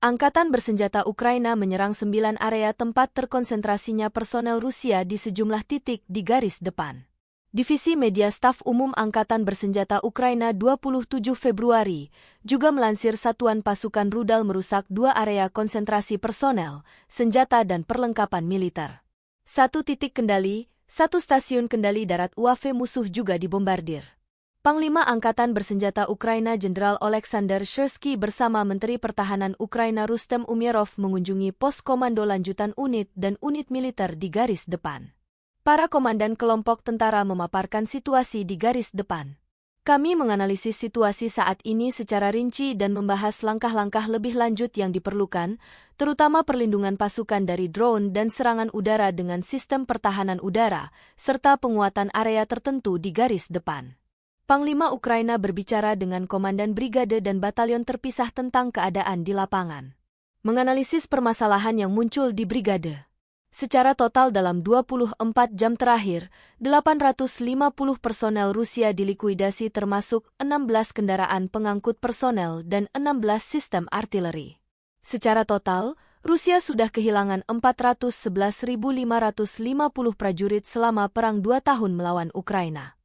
Angkatan bersenjata Ukraina menyerang 9 area tempat terkonsentrasinya personel Rusia di sejumlah titik di garis depan. Divisi Media Staf Umum Angkatan Bersenjata Ukraina 27 Februari juga melansir satuan pasukan rudal merusak 2 area konsentrasi personel, senjata dan perlengkapan militer. 1 titik kendali, 1 stasiun kendali darat UAV musuh juga dibombardir. Panglima Angkatan Bersenjata Ukraina Jenderal Oleksandr Syrsky bersama Menteri Pertahanan Ukraina Rustem Umerov mengunjungi pos komando lanjutan unit dan unit militer di garis depan. Para komandan kelompok tentara memaparkan situasi di garis depan. Kami menganalisis situasi saat ini secara rinci dan membahas langkah-langkah lebih lanjut yang diperlukan, terutama perlindungan pasukan dari drone dan serangan udara dengan sistem pertahanan udara, serta penguatan area tertentu di garis depan. Panglima Ukraina berbicara dengan komandan brigade dan batalion terpisah tentang keadaan di lapangan. Menganalisis permasalahan yang muncul di brigade. Secara total dalam 24 jam terakhir, 850 personel Rusia dilikuidasi termasuk 16 kendaraan pengangkut personel dan 16 sistem artileri. Secara total, Rusia sudah kehilangan 411.550 prajurit selama perang 2 tahun melawan Ukraina.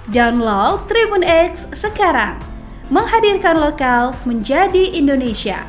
Download Tribun X sekarang, menghadirkan lokal menjadi Indonesia.